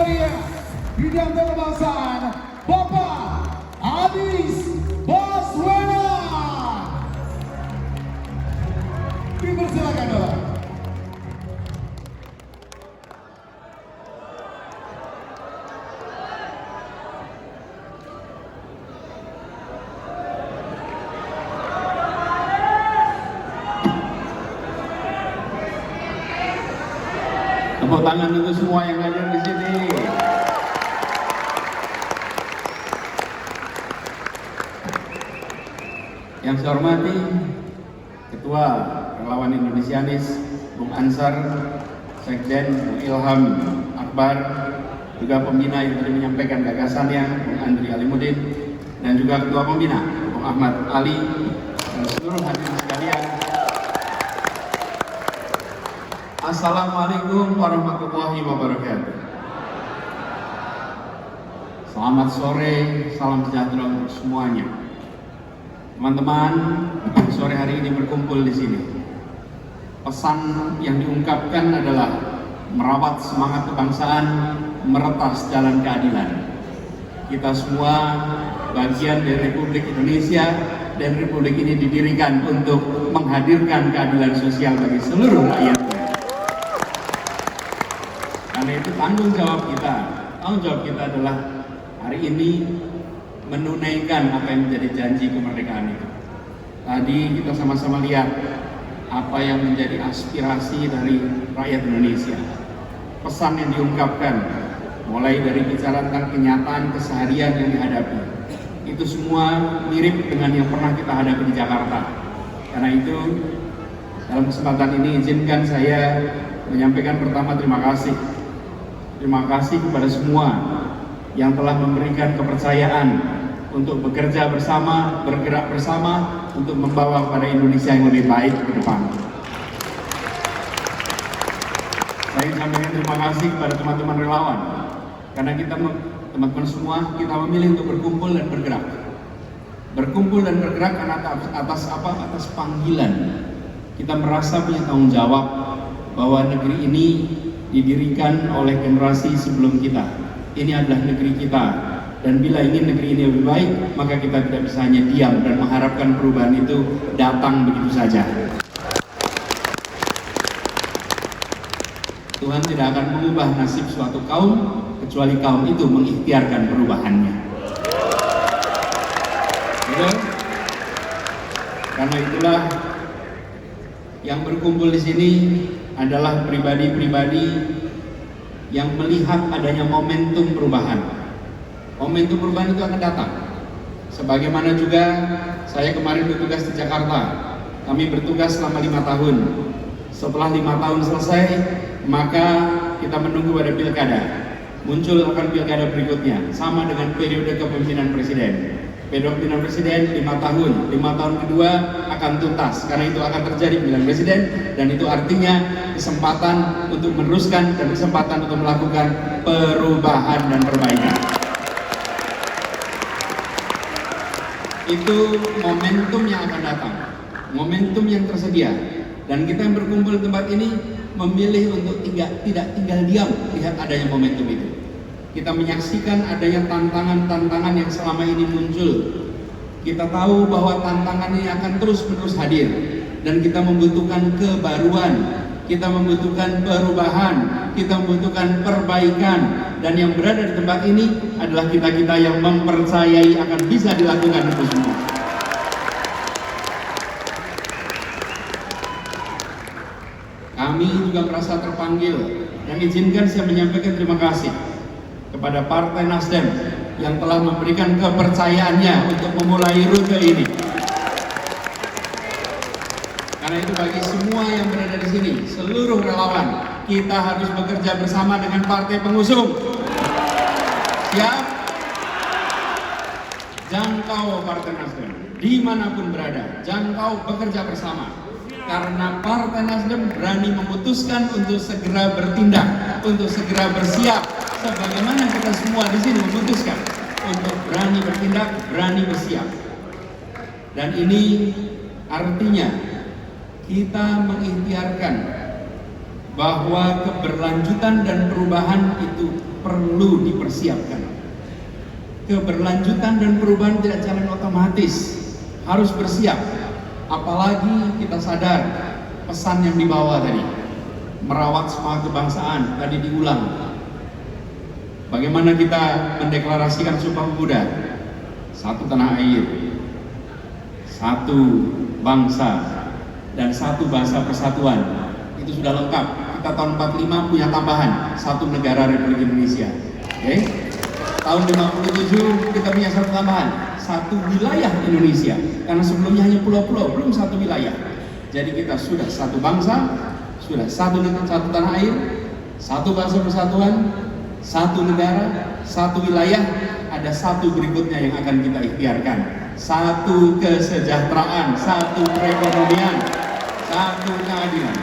meriah bidang kebangsaan Bapak Anies Baswedan. Dipersilakan Bapak. Tepuk tangan untuk semua yang hadir di sini. Yang saya hormati Ketua Relawan Indonesianis Bung Ansar, Sekjen Bung Ilham Akbar, juga pembina yang tadi menyampaikan gagasannya Bung Andri Alimuddin, dan juga Ketua Pembina Bung Ahmad Ali, dan seluruh hadirin sekalian. Assalamualaikum warahmatullahi wabarakatuh. Selamat sore, salam sejahtera untuk semuanya. Teman-teman, sore hari ini berkumpul di sini. Pesan yang diungkapkan adalah merawat semangat kebangsaan, meretas jalan keadilan. Kita semua bagian dari Republik Indonesia, dan Republik ini didirikan untuk menghadirkan keadilan sosial bagi seluruh rakyatnya. Karena itu tanggung jawab kita adalah hari ini menunaikan apa yang menjadi janji kemerdekaan itu. Tadi kita sama-sama lihat apa yang menjadi aspirasi dari rakyat Indonesia. Pesan yang diungkapkan, mulai dari bicara tentang kenyataan keseharian yang dihadapi, itu semua mirip dengan yang pernah kita hadapi di Jakarta. Karena itu, dalam kesempatan ini izinkan saya menyampaikan pertama terima kasih. Terima kasih kepada semua yang telah memberikan kepercayaan untuk bekerja bersama, bergerak bersama untuk membawa pada Indonesia yang lebih baik ke depan. Saya ingin sampaikan terima kasih kepada teman-teman relawan, karena kita teman-teman semua kita memilih untuk berkumpul dan bergerak. Berkumpul dan bergerak karena atas apa? Atas panggilan. Kita merasa punya tanggung jawab bahwa negeri ini didirikan oleh generasi sebelum kita. Ini adalah negeri kita, dan bila ingin negeri ini lebih baik, maka kita tidak bisa hanya diam dan mengharapkan perubahan itu datang begitu saja. Tuhan tidak akan mengubah nasib suatu kaum kecuali kaum itu mengikhtiarkan perubahannya. Betul? Karena itulah yang berkumpul di sini adalah pribadi-pribadi yang melihat adanya momentum perubahan. Momentum perubahan itu akan datang. Sebagaimana juga saya kemarin bertugas di Jakarta. Kami bertugas selama 5 tahun. Setelah 5 tahun selesai, maka kita menunggu pada pilkada. Muncul akan pilkada berikutnya, sama dengan periode kepemimpinan presiden. Periode kepemimpinan presiden 5 tahun. 5 tahun kedua akan tuntas, karena itu akan terjadi pemilihan presiden, dan itu artinya kesempatan untuk meneruskan dan kesempatan untuk melakukan perubahan dan perbaikan. Itu momentum yang akan datang, momentum yang tersedia, dan kita yang berkumpul di tempat ini memilih untuk tidak tinggal diam lihat adanya momentum itu. Kita menyaksikan adanya tantangan-tantangan yang selama ini muncul. Kita tahu bahwa tantangan ini akan terus-menerus hadir, dan kita membutuhkan kebaruan, kita membutuhkan perubahan, kita membutuhkan perbaikan, dan yang berada di tempat ini adalah kita-kita yang mempercayai akan bisa dilakukan itu semua. Kami juga merasa terpanggil, dan izinkan saya menyampaikan terima kasih kepada Partai Nasdem yang telah memberikan kepercayaannya untuk memulai rute ini. Karena itu bagi semua yang berada di sini, seluruh relawan, kita harus bekerja bersama dengan partai pengusung. Siap? Jangkau Partai Nasdem dimanapun berada, jangkau bekerja bersama. Karena Partai Nasdem berani memutuskan untuk segera bertindak, untuk segera bersiap, sebagaimana kita semua di sini memutuskan untuk berani bertindak, berani bersiap. Dan ini artinya kita mengikhtiarkan bahwa keberlanjutan dan perubahan itu perlu dipersiapkan. Keberlanjutan dan perubahan tidak jalan otomatis, harus bersiap. Apalagi kita sadar pesan yang dibawa tadi, merawat semangat kebangsaan, tadi diulang. Bagaimana kita mendeklarasikan Sumpah Pemuda? Satu tanah air, satu bangsa, dan satu bahasa persatuan. Itu sudah lengkap. Kita tahun 45 punya tambahan, satu negara Republik Indonesia. Oke? Tahun 57 kita punya satu tambahan, satu wilayah Indonesia. Karena sebelumnya hanya pulau-pulau, belum satu wilayah. Jadi kita sudah satu bangsa, sudah satu tanah air, satu bahasa persatuan, satu negara, satu wilayah. Ada satu berikutnya yang akan kita ikhtiarkan, satu kesejahteraan, satu perekonomian, satu keadilan.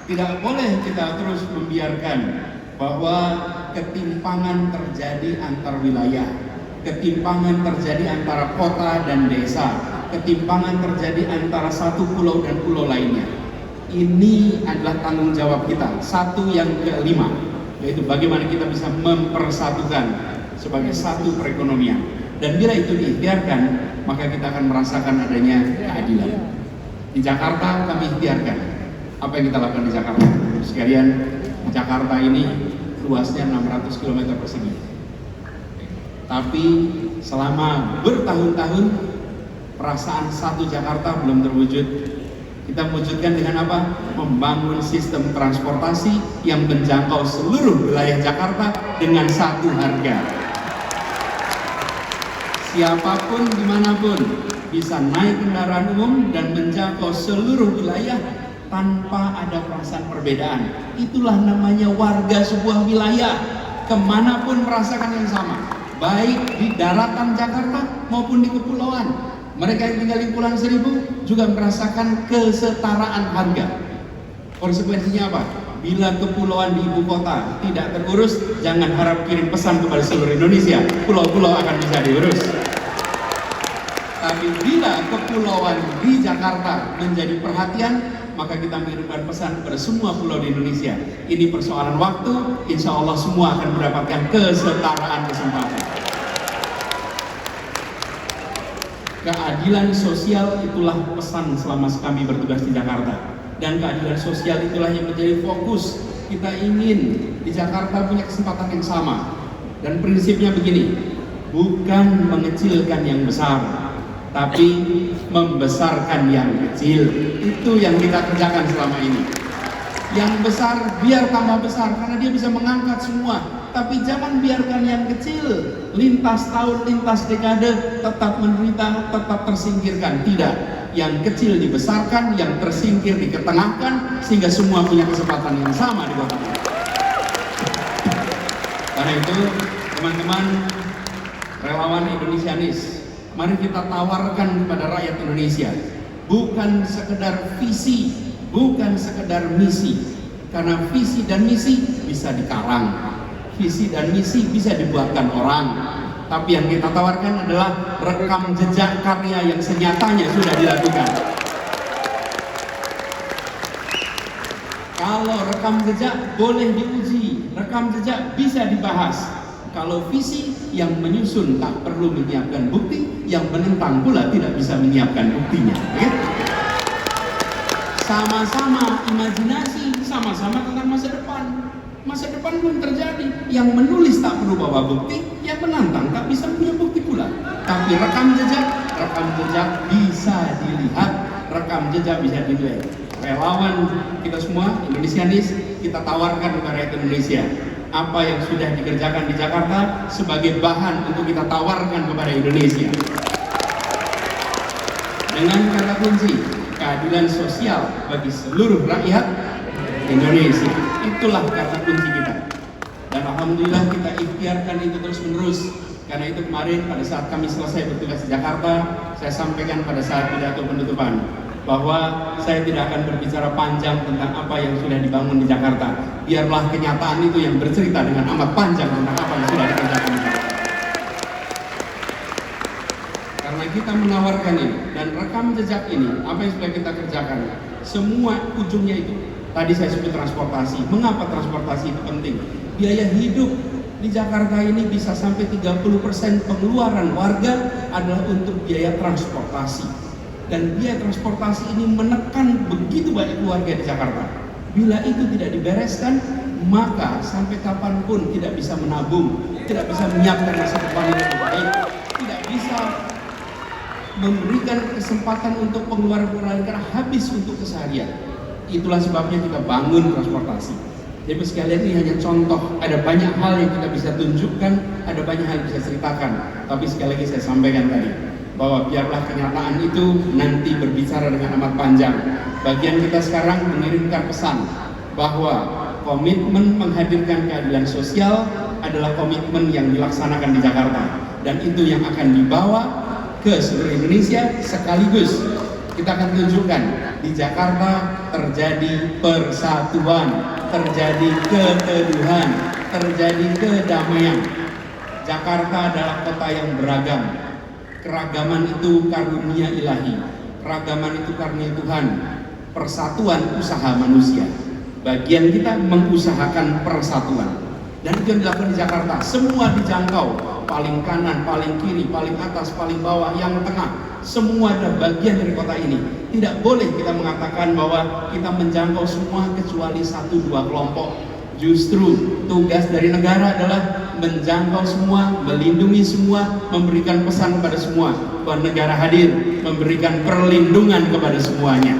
Tidak boleh kita terus membiarkan bahwa ketimpangan terjadi antar wilayah, ketimpangan terjadi antara kota dan desa, ketimpangan terjadi antara satu pulau dan pulau lainnya. Ini adalah tanggung jawab kita. Satu yang kelima, yaitu bagaimana kita bisa mempersatukan sebagai satu perekonomian. Dan bila itu diikhtiarkan, maka kita akan merasakan adanya keadilan. Di Jakarta kami ikhtiarkan. Apa yang kita lakukan di Jakarta? Sekalian, Jakarta ini luasnya 600 km persegi. Tapi selama bertahun-tahun perasaan satu Jakarta belum terwujud. Kita wujudkan dengan apa? Membangun sistem transportasi yang menjangkau seluruh wilayah Jakarta dengan satu harga. Siapapun dimanapun bisa naik kendaraan umum dan menjangkau seluruh wilayah tanpa ada perasaan perbedaan. Itulah namanya warga sebuah wilayah, kemanapun merasakan yang sama, baik di daratan Jakarta maupun di kepulauan. Mereka yang tinggal di Kepulauan Seribu juga merasakan kesetaraan harga. Konsekuensinya apa? Bila kepulauan di ibu kota tidak terurus, jangan harap kirim pesan kepada seluruh Indonesia, pulau-pulau akan bisa diurus. Tapi bila kepulauan di Jakarta menjadi perhatian, maka kita mengirimkan pesan kepada semua pulau di Indonesia. Ini persoalan waktu, insya Allah semua akan mendapatkan kesetaraan kesempatan. Keadilan sosial itulah pesan selama kami bertugas di Jakarta. Dan keadilan sosial itulah yang menjadi fokus. Kita ingin di Jakarta punya kesempatan yang sama. Dan prinsipnya begini, bukan mengecilkan yang besar, tapi membesarkan yang kecil. Itu yang kita kerjakan selama ini. Yang besar biar tambah besar, karena dia bisa mengangkat semua. Tapi jangan biarkan yang kecil lintas tahun, lintas dekade tetap menderita, tetap tersingkirkan. Tidak, yang kecil dibesarkan, yang tersingkir diketengahkan, sehingga semua punya kesempatan yang sama di kota ini. Karena itu, teman-teman relawan Indonesianis, mari kita tawarkan kepada rakyat Indonesia, bukan sekedar visi, bukan sekedar misi. Karena visi dan misi bisa dikarang, visi dan misi bisa dibuatkan orang. Tapi yang kita tawarkan adalah rekam jejak karya yang senyatanya sudah dilakukan. Kalau rekam jejak boleh diuji, rekam jejak bisa dibahas. Kalau visi yang menyusun tak perlu menyiapkan bukti, yang menentang pula tidak bisa menyiapkan buktinya. Ya? Sama-sama imajinasi, sama-sama tentang masa depan. Masa depan belum terjadi. Yang menulis tak perlu bawa bukti, yang menantang tak bisa punya bukti pula. Tapi rekam jejak bisa dilihat, rekam jejak bisa dilihat. Relawan kita semua, Indonesianis, kita tawarkan kepada rakyat Indonesia apa yang sudah dikerjakan di Jakarta sebagai bahan untuk kita tawarkan kepada Indonesia. Dengan kata kunci, keadilan sosial bagi seluruh rakyat Indonesia. Itulah kata kunci kita. Dan alhamdulillah kita ikhtiarkan itu terus menerus. Karena itu kemarin pada saat kami selesai bertugas di Jakarta, saya sampaikan pada saat pidato penutupan bahwa saya tidak akan berbicara panjang tentang apa yang sudah dibangun di Jakarta. Biarlah kenyataan itu yang bercerita dengan amat panjang tentang apa yang sudah dikerjakan di Jakarta. Karena kita menawarkan ini dan rekam jejak ini, apa yang sudah kita kerjakan, semua ujungnya itu Tadi saya sebut transportasi. Mengapa transportasi itu penting? Biaya hidup di Jakarta ini bisa sampai 30% pengeluaran warga adalah untuk biaya transportasi. Dan biaya transportasi ini menekan begitu banyak keluarga di Jakarta. Bila itu tidak dibereskan, maka sampai kapanpun tidak bisa menabung, tidak bisa menyiapkan masa depan yang lebih baik, tidak bisa memberikan kesempatan untuk pengeluaran karena habis untuk keseharian. Itulah sebabnya kita bangun transportasi. Jadi sekalian ini hanya contoh, ada banyak hal yang kita bisa tunjukkan, ada banyak hal yang bisa ceritakan. Tapi sekali lagi saya sampaikan tadi, bahwa biarlah kenyataan itu nanti berbicara dengan amat panjang. Bagian kita sekarang mengirimkan pesan bahwa komitmen menghadirkan keadilan sosial adalah komitmen yang dilaksanakan di Jakarta. Dan itu yang akan dibawa ke seluruh Indonesia sekaligus. Kita akan tunjukkan di Jakarta terjadi persatuan, terjadi keteduhan, terjadi kedamaian. Jakarta adalah kota yang beragam. Keragaman itu karunia ilahi, keragaman itu karunia Tuhan. Persatuan usaha manusia. Bagian kita mengusahakan persatuan. Dan itu yang dilakukan di Jakarta. Semua dijangkau, paling kanan, paling kiri, paling atas, paling bawah, yang tengah. Semua adalah bagian dari kota ini. Tidak boleh kita mengatakan bahwa kita menjangkau semua kecuali 1-2 kelompok. Justru tugas dari negara adalah menjangkau semua, melindungi semua, memberikan pesan kepada semua bahwa negara hadir, memberikan perlindungan kepada semuanya.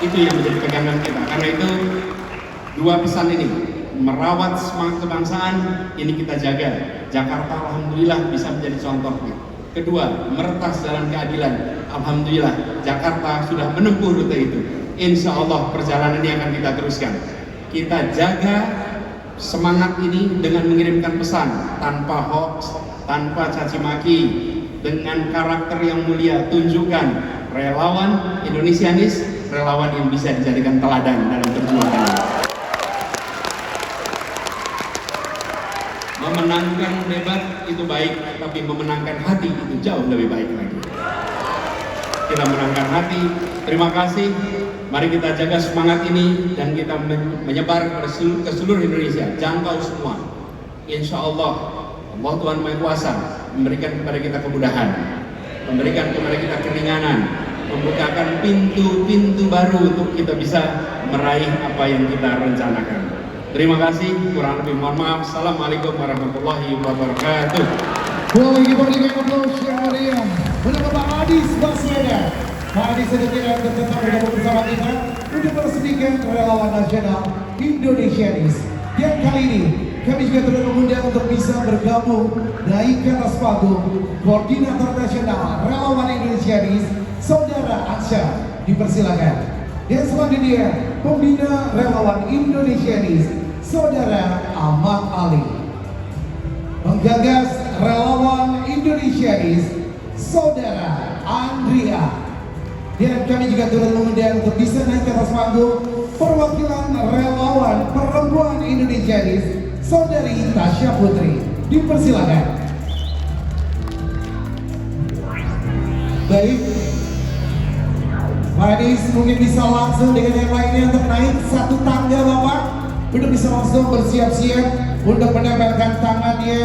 Itu yang menjadi pegangan kita. Karena itu dua pesan ini, merawat semangat kebangsaan, ini kita jaga. Jakarta alhamdulillah bisa menjadi contohnya. Kedua, meretas jalan keadilan. Alhamdulillah Jakarta sudah menempuh rute itu. Insya Allah perjalanan ini akan kita teruskan. Kita jaga semangat ini dengan mengirimkan pesan tanpa hoax, tanpa caci maki, dengan karakter yang mulia. Tunjukkan relawan Indonesianis, relawan yang bisa dijadikan teladan dalam perjuangan. Memenangkan debat itu baik, tapi memenangkan hati itu jauh lebih baik lagi. Kita menangkan hati. Terima kasih. Mari kita jaga semangat ini dan kita menyebar ke seluruh Indonesia, jangkau semua. Insya Allah, Allah Tuhan Maha Kuasa memberikan kepada kita kemudahan, memberikan kepada kita keringanan, membukakan pintu-pintu baru untuk kita bisa meraih apa yang kita rencanakan. Terima kasih, kurang lebih mohon maaf. Assalamualaikum warahmatullahi wabarakatuh. Boleh kita berikan aplaus yang meriah untuk Bapak Adis Baswedan. Pak Adis sedang tetap bergabung bersama kita untuk meresmikan relawan nasional Indonesianis. Dan kali ini kami juga turut mengundang untuk bisa bergabung naik ke atas panggung Koordinator Nasional Relawan Indonesianis, Saudara Ansya. Dipersilakan. Dan selanjutnya Pembina Relawan Indonesianis, Saudara Ahmad Ali. Menggagas Relawan Indonesianis, Saudara Andrea. Dan kami juga turut mengundang untuk bisa naik ke atas panggung perwakilan relawan perempuan Indonesianis, Saudari Tasya Putri. Dipersilakan. Baik, Pak Adis mungkin bisa langsung dengan yang lainnya untuk naik satu tangga Bapak, untuk bisa langsung bersiap-siap untuk menempelkan tangannya